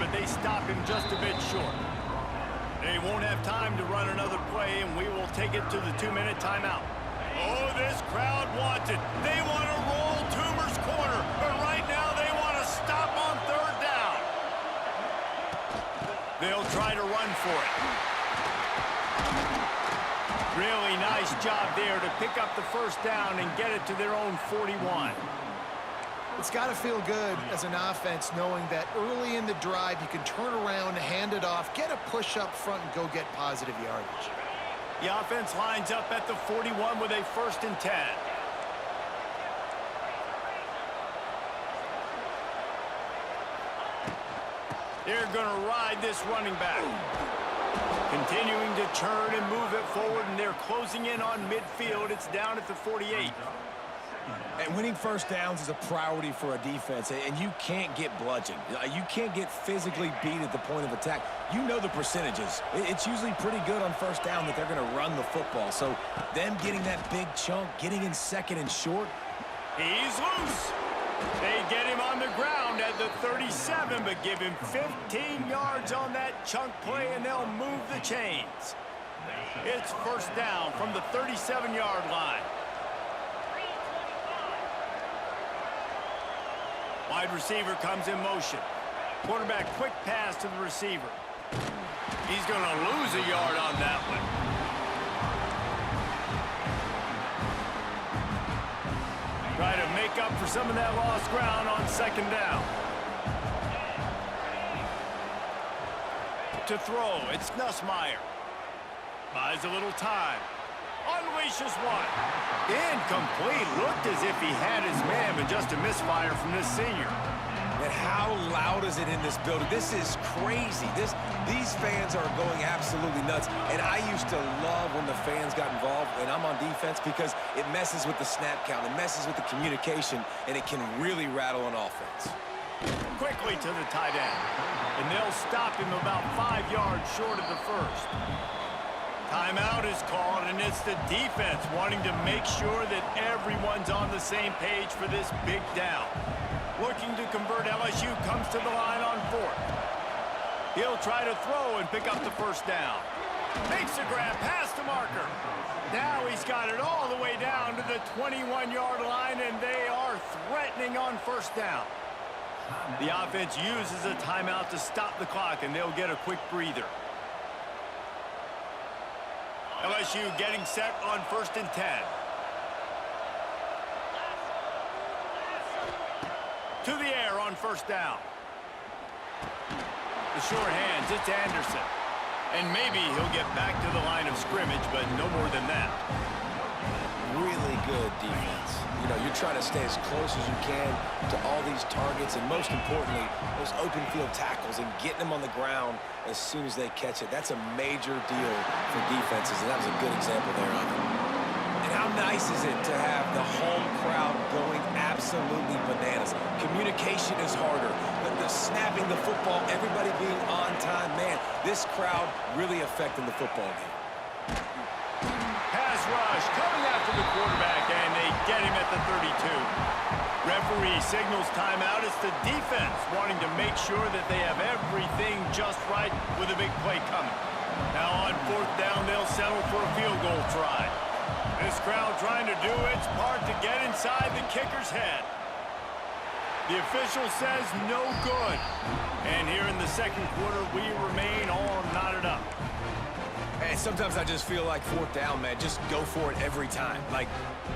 but they stop him just a bit short. They won't have time to run another play, and we will take it to the 2-minute timeout. Oh, this crowd wants it. They want to roll Toomer's corner, but right now they want to stop on 3rd down. They'll try to run for it. Really nice job there to pick up the 1st down and get it to their own 41. It's got to feel good as an offense knowing that early in the drive you can turn around, hand it off, get a push up front, and go get positive yardage. The offense lines up at the 41 with a 1st and 10. They're going to ride this running back. Continuing to churn and move it forward, and they're closing in on midfield. It's down at the 48. And winning 1st downs is a priority for a defense, and you can't get bludgeoned. You can't get physically beat at the point of attack. You know the percentages. It's usually pretty good on 1st down that they're going to run the football. So them getting that big chunk, getting in 2nd and short. He's loose. They get him on the ground at the 37, but give him 15 yards on that chunk play, and they'll move the chains. It's 1st down from the 37-yard line. Wide receiver comes in motion. Quarterback quick pass to the receiver. He's going to lose a yard on that one. Try to make up for some of that lost ground on 2nd down. To throw, it's Nussmeier. Buys a little time. Unleashes one. Incomplete. Looked as if he had his man, but just a misfire from this senior. And how loud is it in this building? This is crazy. These fans are going absolutely nuts. And I used to love when the fans got involved, and I'm on defense, because it messes with the snap count. It messes with the communication, and it can really rattle an offense. Quickly to the tight end. And they'll stop him about 5 yards short of the 1st. Timeout is called, and it's the defense wanting to make sure that everyone's on the same page for this big down. Looking to convert, LSU comes to the line on 4th. He'll try to throw and pick up the 1st down. Makes a grab past the marker. Now he's got it all the way down to the 21-yard line, and they are threatening on 1st down. The offense uses a timeout to stop the clock, and they'll get a quick breather. LSU getting set on 1st and 10. To the air on 1st down. The short hands, it's Anderson. And maybe he'll get back to the line of scrimmage, but no more than that. Really good defense. You know, you're trying to stay as close as you can to all these targets, and most importantly, those open field tackles and getting them on the ground as soon as they catch it. That's a major deal for defenses, and that was a good example there of it. And how nice is it to have the home crowd going absolutely bananas? Communication is harder. The snapping the football, everybody being on time. Man, this crowd really affecting the football game. Pass rush coming after the quarterback, and they get him at the 32. Referee signals timeout. It's the defense wanting to make sure that they have everything just right with a big play coming. Now on 4th down, they'll settle for a field goal try. This crowd trying to do its part to get inside the kicker's head. The official says no good. And here in the 2nd quarter, we remain all knotted up. And sometimes I just feel like 4th down, man, just go for it every time. Like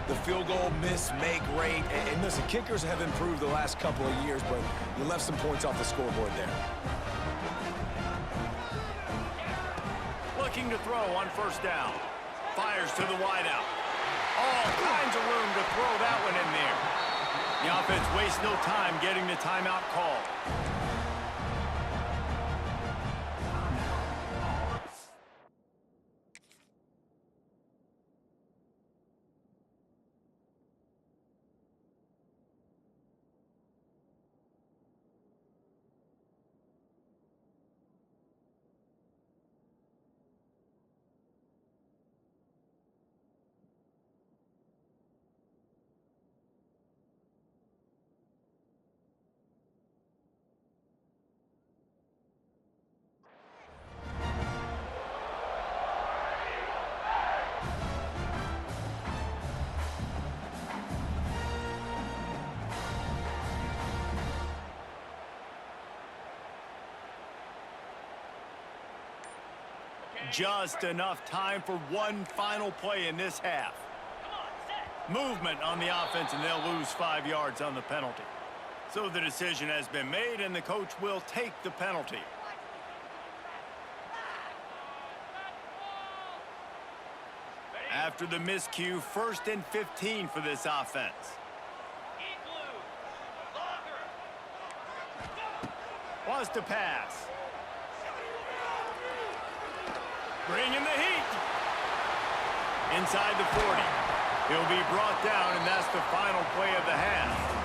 the field goal, miss, make, rate. And listen, kickers have improved the last couple of years, but you left some points off the scoreboard there. Looking to throw on 1st down. Fires to the wideout. All kinds of room to throw that one in there. The offense wastes no time getting the timeout called. Just enough time for one final play in this half. Movement on the offense, and they'll lose 5 yards on the penalty. So the decision has been made, and the coach will take the penalty. After the miscue, 1st and 15 for this offense. Wants to pass. Bringing the heat. Inside the 40. He'll be brought down, and that's the final play of the half.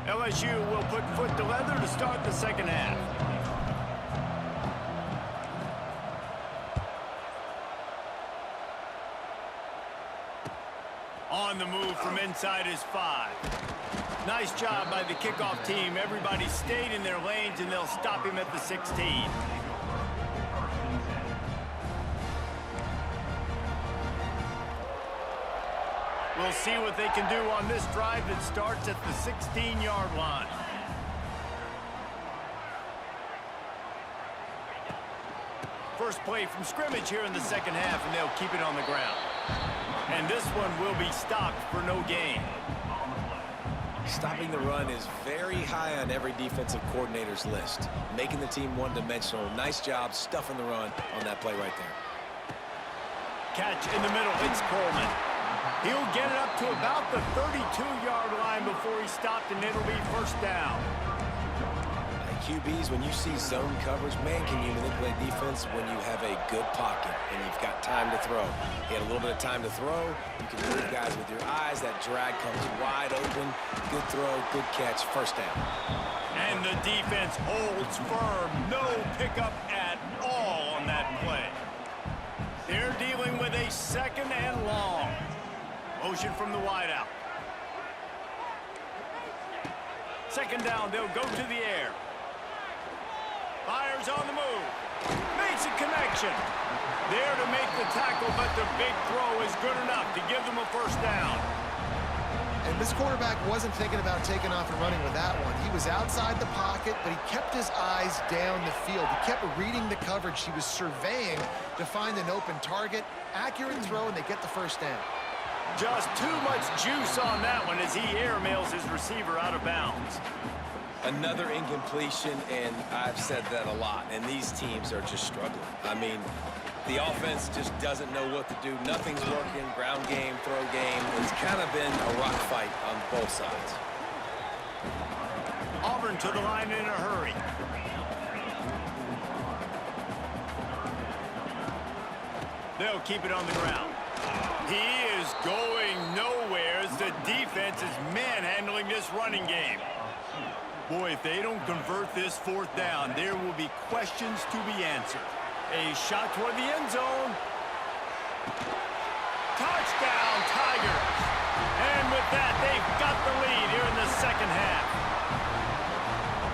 LSU will put foot to leather to start the second half. On the move from inside his 5. Nice job by the kickoff team. Everybody stayed in their lanes, and they'll stop him at the 16. We'll see what they can do on this drive that starts at the 16-yard line. First play from scrimmage here in the second half, and they'll keep it on the ground. And this one will be stopped for no gain. Stopping the run is very high on every defensive coordinator's list. Making the team one-dimensional. Nice job stuffing the run on that play right there. Catch in the middle. It's Coleman. He'll get it up to about the 32-yard line before he stopped, and it'll be first down. QBs, when you see zone coverage, man, can you manipulate defense when you have a good pocket and you've got time to throw. He had a little bit of time to throw. You can move guys with your eyes. That drag comes wide open. Good throw, good catch, first down. And the defense holds firm. No pickup at all on that play. They're dealing with a second and long. Motion from the wideout. Second down, they'll go to the air. Fires on the move. Makes a connection. There to make the tackle, but the big throw is good enough to give them a first down. And this quarterback wasn't thinking about taking off and running with that one. He was outside the pocket, but he kept his eyes down the field. He kept reading the coverage. He was surveying to find an open target. Accurate throw, and they get the first down. Just too much juice on that one as he airmails his receiver out of bounds. Another incompletion, and I've said that a lot, and these teams are just struggling. I mean, the offense just doesn't know what to do. Nothing's working. Ground game, throw game. It's kind of been a rock fight on both sides. Auburn to the line in a hurry. They'll keep it on the ground. He is going nowhere as the defense is manhandling this running game. Boy, if they don't convert this fourth down, there will be questions to be answered. A shot toward the end zone. Touchdown, Tigers. And with that, they've got the lead here in the second half.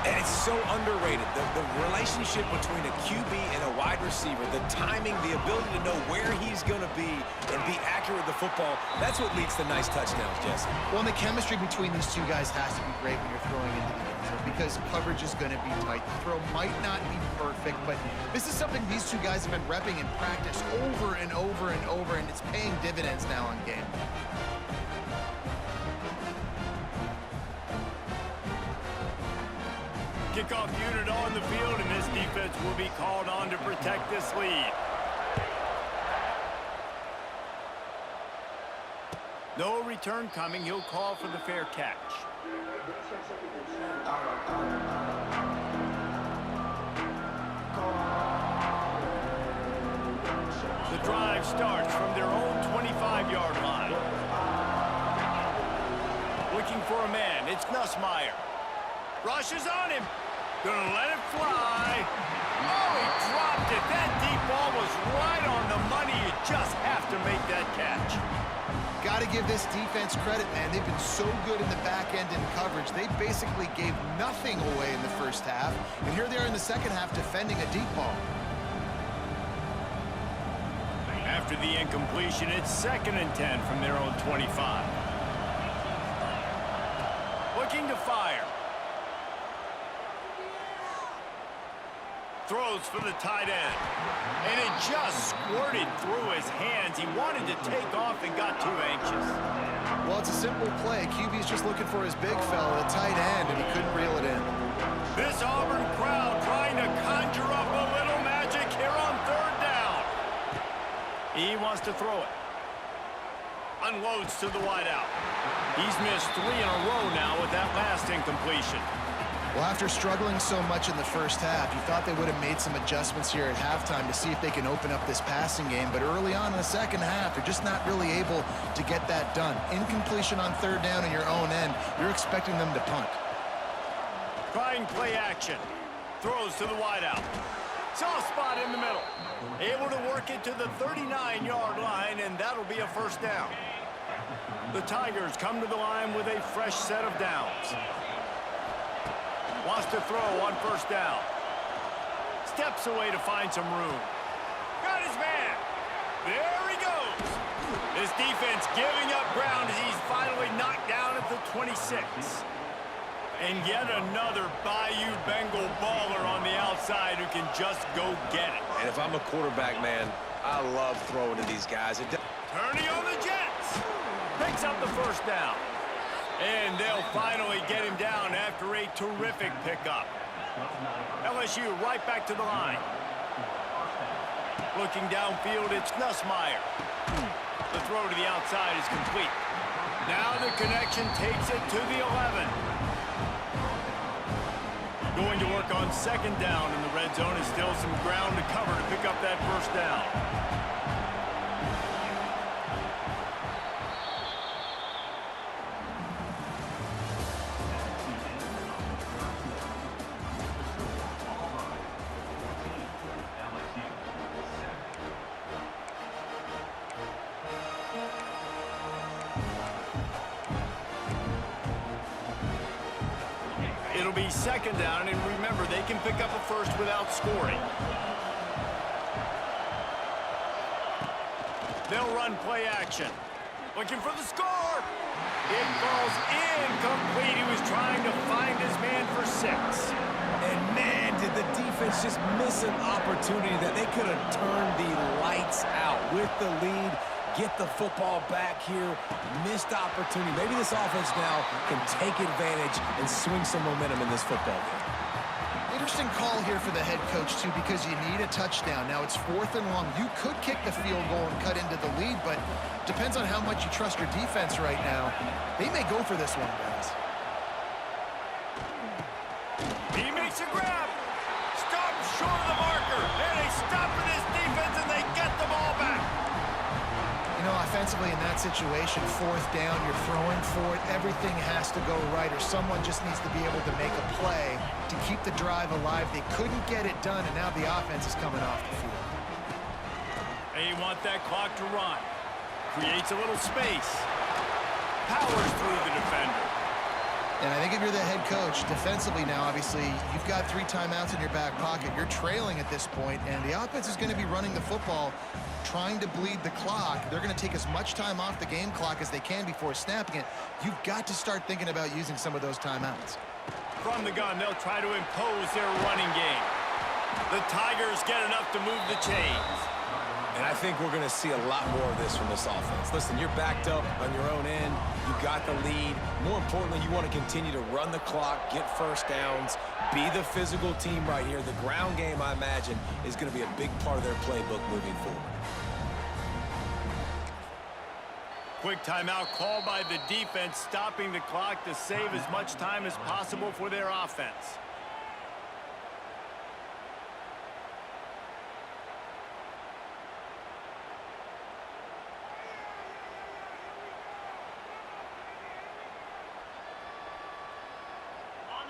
And it's so underrated. The relationship between a QB and a wide receiver, the timing, the ability to know where he's going to be and be accurate with the football, that's what leads to nice touchdowns, Jesse. Well, and the chemistry between these two guys has to be great when you're throwing into the end zone because coverage is going to be tight. The throw might not be perfect, but this is something these two guys have been repping in practice over and over and over, and it's paying dividends now on game. Kickoff unit on the field, and this defense will be called on to protect this lead. No return coming. He'll call for the fair catch. The drive starts from their own 25-yard line. Looking for a man. It's Nussmeier. Rushes on him. Gonna let it fly. Oh, he dropped it. That deep ball was right on the money. You just have to make that catch. Got to give this defense credit, man. They've been so good in the back end in coverage. They basically gave nothing away in the first half, and here they are in the second half defending a deep ball. After the incompletion, it's 2nd and 10 from their own 25. Looking to fire. Throws for the tight end. And it just squirted through his hands. He wanted to take off and got too anxious. Well, it's a simple play. QB's just looking for his big fella, the tight end, and he couldn't reel it in. This Auburn crowd trying to conjure up a little magic here on 3rd down. He wants to throw it. Unloads to the wideout. He's missed 3 in a row now with that last incompletion. Well, after struggling so much in the first half, you thought they would have made some adjustments here at halftime to see if they can open up this passing game. But early on in the second half, they're just not really able to get that done. Incompletion on 3rd down in your own end, you're expecting them to punt. Trying play action. Throws to the wideout. Soft spot in the middle. Able to work it to the 39-yard line, and that'll be a 1st down. The Tigers come to the line with a fresh set of downs. Wants to throw on 1st down. Steps away to find some room. Got his man. There he goes. This defense giving up ground as he's finally knocked down at the 26. And yet another Bayou Bengal baller on the outside who can just go get it. And if I'm a quarterback, man, I love throwing to these guys. Turning on the Jets. Picks up the 1st down. And they'll finally get him down after a terrific pickup. LSU right back to the line. Looking downfield, it's Nussmeier. The throw to the outside is complete. Now the connection takes it to the 11. Going to work on 2nd down in the red zone is still some ground to cover to pick up that 1st down. It'll be 2nd down, and remember, they can pick up a 1st without scoring. They'll run play action. Looking for the score. It falls incomplete. He was trying to find his man for 6. And man, did the defense just miss an opportunity that they could have turned the lights out with the lead. Get the football back here. Missed opportunity. Maybe this offense now can take advantage and swing some momentum in this football game. Interesting call here for the head coach, too, because you need a touchdown. Now it's 4th and long. You could kick the field goal and cut into the lead, but depends on how much you trust your defense right now. They may go for this one, guys. He makes a grab. Stop short of the marker. And they stop for this defense, and they get the ball back. You know, offensively in that situation, 4th down, you're throwing for it. Everything has to go right, or someone just needs to be able to make a play to keep the drive alive. They couldn't get it done, and now the offense is coming off the field. They want that clock to run. Creates a little space. Powers through the defender. And I think if you're the head coach, defensively now, obviously, you've got 3 timeouts in your back pocket. You're trailing at this point, and the offense is going to be running the football, trying to bleed the clock. They're going to take as much time off the game clock as they can before snapping it. You've got to start thinking about using some of those timeouts. From the gun, they'll try to impose their running game. The Tigers get enough to move the chains. And I think we're going to see a lot more of this from this offense. Listen, you're backed up on your own end. You got the lead. More importantly, you want to continue to run the clock, get 1st downs, be the physical team right here. The ground game, I imagine, is going to be a big part of their playbook moving forward. Quick timeout called by the defense, stopping the clock to save as much time as possible for their offense.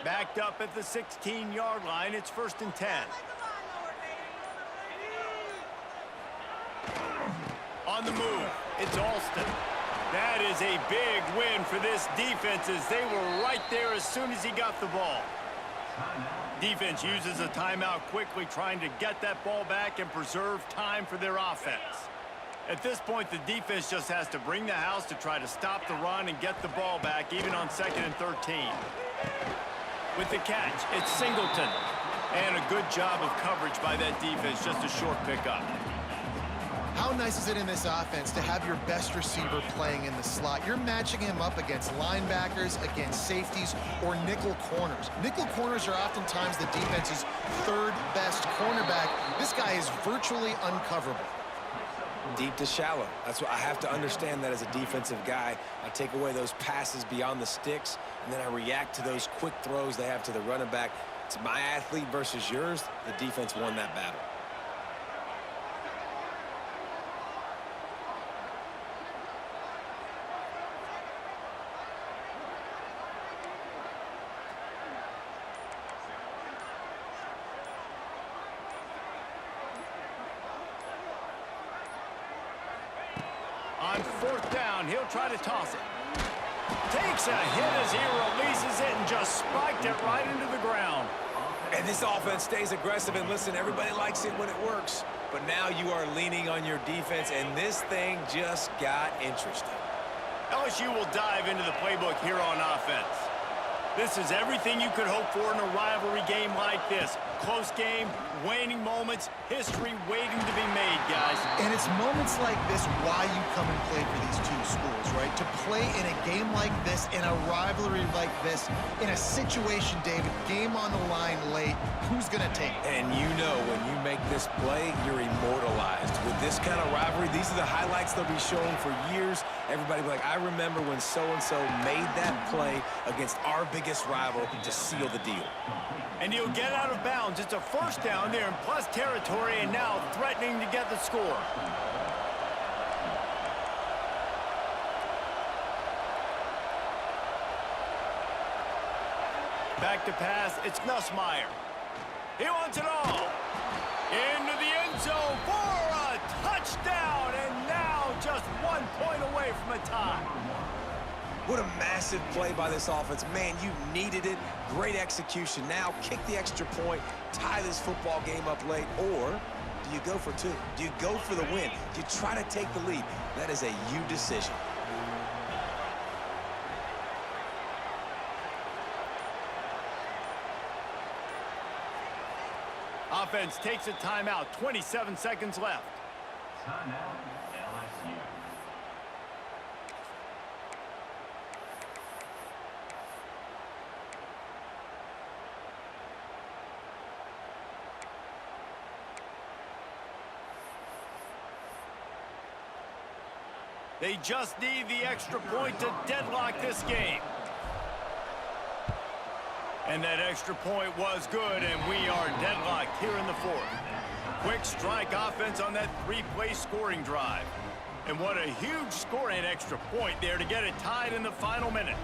Backed up at the 16-yard line, it's 1st and 10. On On the move, it's Alston. That is a big win for this defense as they were right there as soon as he got the ball. Defense uses a timeout quickly, trying to get that ball back and preserve time for their offense. At this point, the defense just has to bring the house to try to stop the run and get the ball back, even on 2nd and 13. With the catch, it's Singleton. And a good job of coverage by that defense, just a short pickup. How nice is it in this offense to have your best receiver playing in the slot? You're matching him up against linebackers, against safeties, or nickel corners. Nickel corners are oftentimes the defense's third best cornerback. This guy is virtually uncoverable. Deep to shallow. That's what I have to understand that as a defensive guy. I take away those passes beyond the sticks, and then I react to those quick throws they have to the running back. It's my athlete versus yours. The defense won that battle. On 4th down, he'll try to toss it. Takes a hit as he releases it and just spiked it right into the ground. And this offense stays aggressive, and listen, everybody likes it when it works. But now you are leaning on your defense, and this thing just got interesting. LSU will dive into the playbook here on offense. This is everything you could hope for in a rivalry game like this. Close game, waning moments, history waiting to be made, guys. And it's moments like this why you come and play for these two schools, right? To play in a game like this, in a rivalry like this, in a situation, David, game on the line late, who's going to take it? And you know when you make this play, you're immortalized. With this kind of rivalry, these are the highlights they'll be showing for years. Everybody will be like, I remember when so-and-so made that play against our biggest rival to seal the deal. And he'll get out of bounds. It's a 1st down there in plus territory, and now threatening to get the score. Back to pass, it's Nussmeier. He wants it all. Into the end zone for a touchdown, and now just 1 point away from a tie. What a massive play by this offense. Man, you needed it. Great execution. Now kick the extra point, tie this football game up late, or do you go for 2? Do you go for the win? Do you try to take the lead? That is a you decision. Offense takes a timeout, 27 seconds left. Timeout, LSU. They just need the extra point to deadlock this game. And that extra point was good, and we are deadlocked here in the 4th. Quick strike offense on that 3-play scoring drive. And what a huge scoring extra point there to get it tied in the final minute.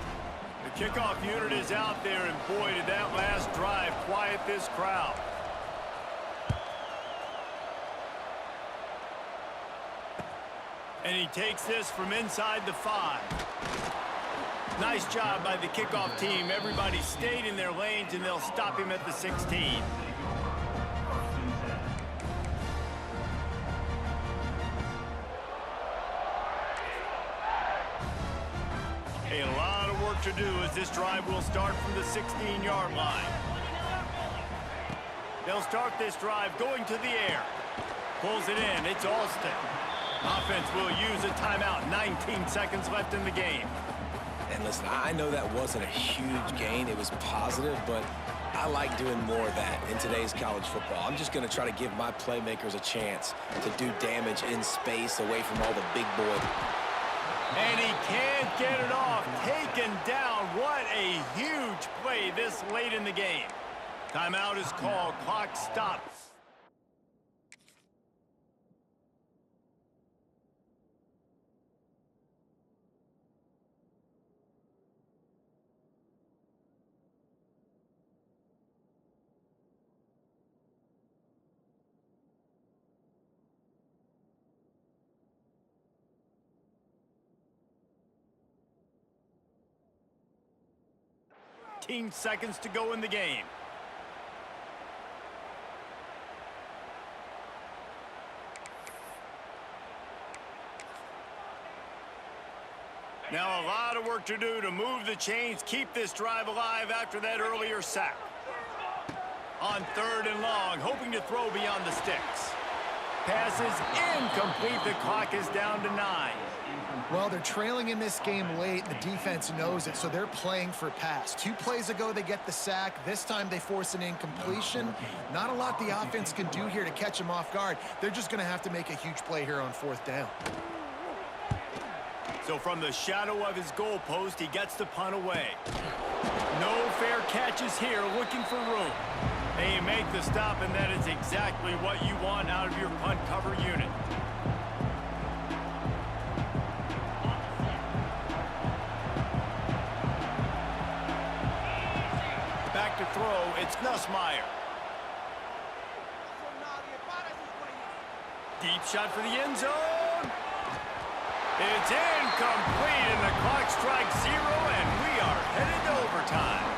The kickoff unit is out there, and boy, did that last drive quiet this crowd. And he takes this from inside the 5. Nice job by the kickoff team. Everybody stayed in their lanes, and they'll stop him at the 16. A lot of work to do as this drive will start from the 16-yard line. They'll start this drive going to the air. Pulls it in. It's Alston. Offense will use a timeout. 19 seconds left in the game. And listen, I know that wasn't a huge gain. It was positive, but I like doing more of that in today's college football. I'm just going to try to give my playmakers a chance to do damage in space away from all the big boys. And he can't get it off. Taken down. What a huge play this late in the game. Timeout is called. Clock stops. 14 seconds to go in the game. Now a lot of work to do to move the chains, keep this drive alive after that earlier sack. On 3rd and long, hoping to throw beyond the sticks. Pass is incomplete. The clock is down to 9. Well, they're trailing in this game late. The defense knows it, so they're playing for pass. 2 plays ago, they get the sack. This time, they force an incompletion. Not a lot the offense can do here to catch them off guard. They're just going to have to make a huge play here on 4th down. So from the shadow of his goalpost, he gets the punt away. No fair catches here, looking for room. They make the stop, and that is exactly what you want out of your punt cover unit. Back to throw, it's Nussmeier. Deep shot for the end zone. It's incomplete, and the clock strikes 0, and we are headed to overtime.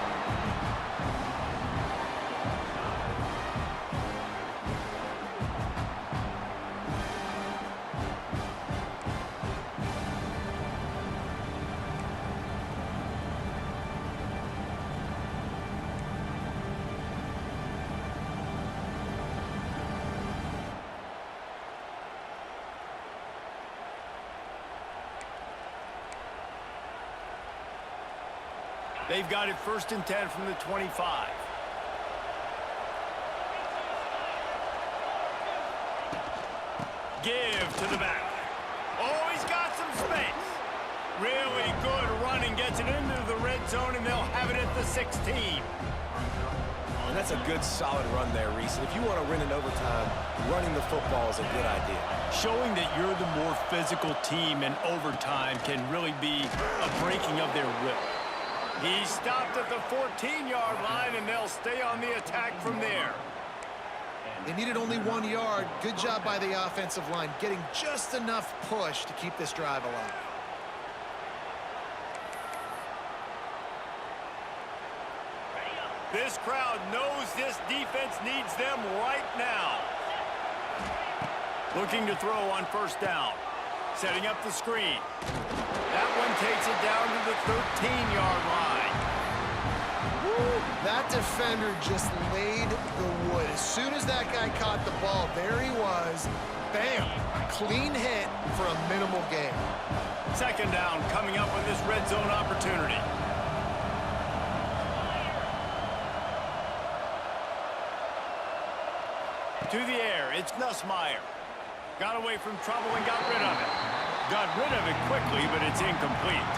They've got it 1st and 10 from the 25. Give to the back. Oh, he's got some space. Really good running, gets it into the red zone, and they'll have it at the 16. And that's a good, solid run there, Reese. If you want to win in overtime, running the football is a good idea. Showing that you're the more physical team in overtime can really be a breaking of their will. He stopped at the 14-yard line, and they'll stay on the attack from there. They needed only 1 yard. Good job by the offensive line, getting just enough push to keep this drive alive. This crowd knows this defense needs them right now. Looking to throw on 1st down. Setting up the screen. That one takes it down to the 13-yard line. Woo, that defender just laid the wood. As soon as that guy caught the ball, there he was. Bam! Clean hit for a minimal gain. 2nd down coming up with this red zone opportunity. To the air, it's Nussmeier. Got away from trouble and got rid of it. Got rid of it quickly, but it's incomplete.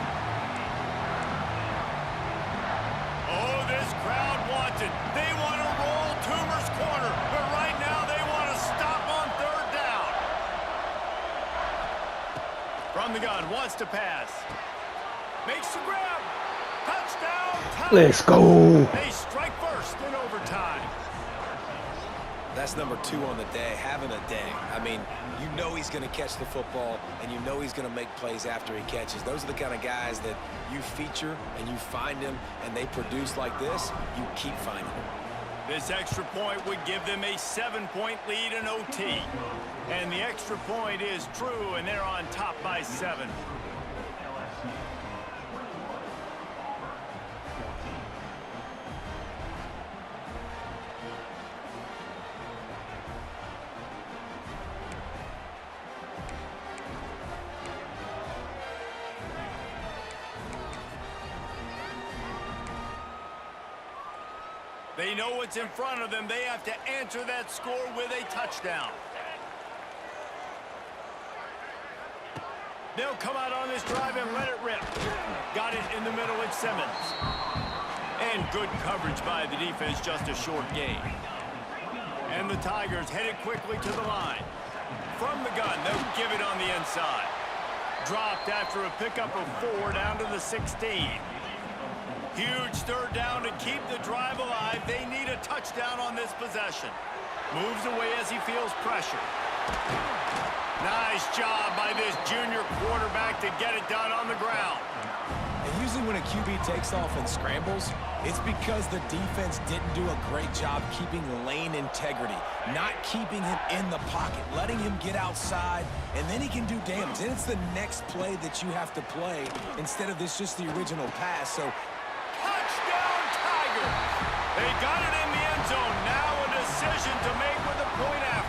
Oh, this crowd wants it. They want to roll Toomer's corner, but right now they want to stop on 3rd down. From the gun, wants to pass. Makes the grab. Touchdown. Let's go. They strike first in overtime. That's number 2 on the day, having a day. I mean, you know he's going to catch the football, and you know he's going to make plays after he catches. Those are the kind of guys that you feature and you find them, and they produce like this, you keep finding them. This extra point would give them a 7-point lead in OT. And the extra point is true, and they're on top by 7. They know what's in front of them. They have to answer that score with a touchdown. They'll come out on this drive and let it rip. Got it in the middle with Simmons. And good coverage by the defense, just a short gain. And the Tigers headed quickly to the line. From the gun, they'll give it on the inside. Dropped after a pickup of 4 down to the 16. Huge 3rd down to keep the drive alive. They need a touchdown on this possession. Moves away as he feels pressure. Nice job by this junior quarterback to get it done on the ground. And you Usually when a QB takes off and scrambles, it's because the defense didn't do a great job keeping lane integrity, not keeping him in the pocket, letting him get outside, and then he can do damage. And it's the next play that you have to play instead of this just the original pass. So, touchdown, Tigers! They got it in the end zone. Now a decision to make with a point after.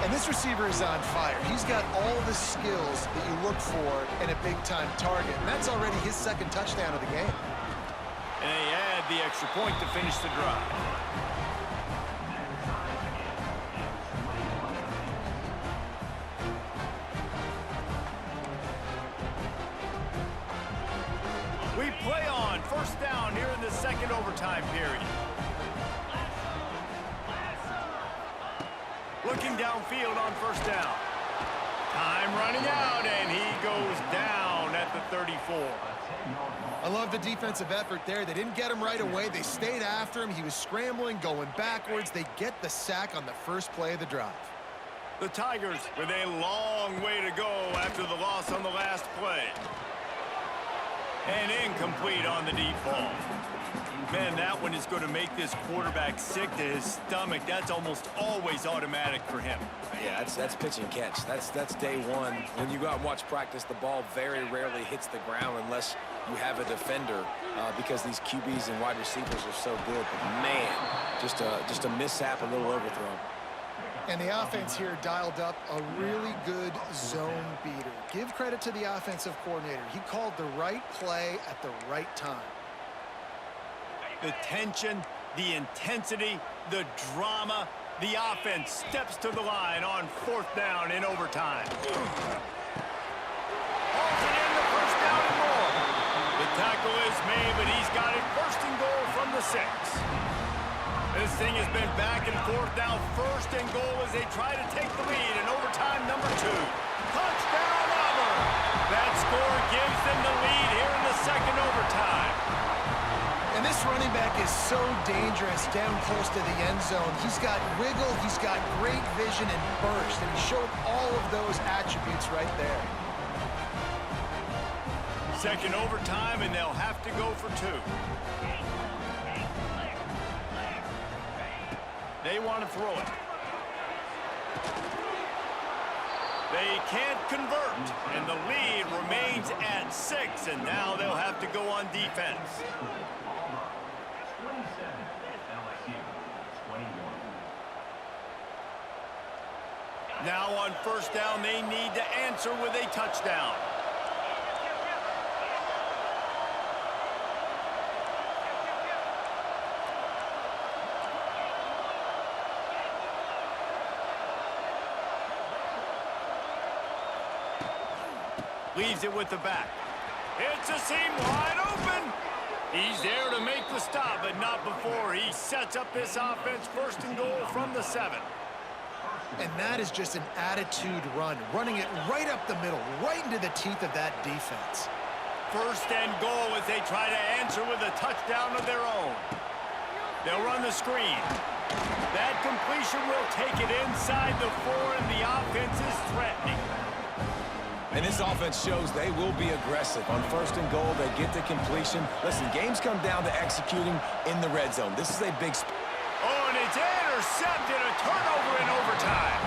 And this receiver is on fire. He's got all the skills that you look for in a big-time target. And that's already his second touchdown of the game. And they add the extra point to finish the drive. We play on first down here in the second overtime period. Looking downfield on first down. Time running out, and he goes down at the 34. I love the defensive effort there. They didn't get him right away. They stayed after him. He was scrambling, going backwards. They get the sack on the first play of the drive. The Tigers with a long way to go after the loss on the last play. And incomplete on the deep ball. Man, that one is going to make this quarterback sick to his stomach. That's almost always automatic for him. yeah, that's pitch and catch. That's day one. When you go out and watch practice, the ball very rarely hits the ground unless you have a defender because these QBs and wide receivers are so good. But, man, just a mishap, a little overthrow. And the offense here dialed up a really good zone beater. Give credit to the offensive coordinator. He called the right play at the right time. The tension, the intensity, the drama. The offense steps to the line on fourth down in overtime. Hauls it in the first down and more. The tackle is made, but he's got it first and goal from the 6. This thing has been back and forth now. First and goal as they try to take the lead in overtime number 2. Touchdown, Auburn! That score gives them the lead here in the second overtime. And this running back is so dangerous down close to the end zone. He's got wiggle, he's got great vision and burst, and he showed all of those attributes right there. Second overtime, and they'll have to go for 2. They want to throw it. They can't convert, and the lead remains at 6, and now they'll have to go on defense. Now on first down, they need to answer with a touchdown. Leaves it with the back. It's a seam wide open. He's there to make the stop, but not before he sets up this offense first and goal from the 7. And that is just an attitude run, running it right up the middle, right into the teeth of that defense. First and goal as they try to answer with a touchdown of their own. They'll run the screen. That completion will take it inside the 4, and the offense is threatening. And this offense shows they will be aggressive. On first and goal, they get the completion. Listen, games come down to executing in the red zone. This is a big... Oh, and it's intercepted, a turnover in overtime.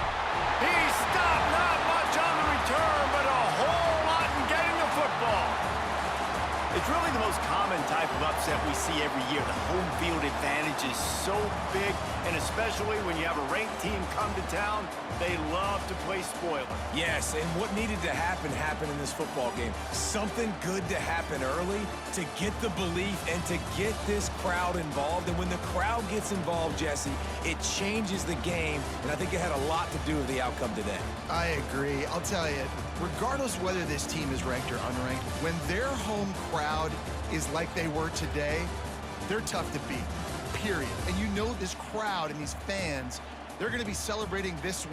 He stopped, not much on the return, but a whole lot in getting the football. It's really the most common type of upset we see every year. The home field advantage is so big, and especially when you have a ranked team come to town, they love to play spoiler. Yes, and what needed to happen happened in this football game. Something good to happen early to get the belief and to get this crowd involved. And when the crowd gets involved, Jesse, it changes the game, and I think it had a lot to do with the outcome today. I agree. I'll tell you, regardless whether this team is ranked or unranked, when their home crowd is like they were today, they're tough to beat, period. And you know this crowd and these fans, they're going to be celebrating this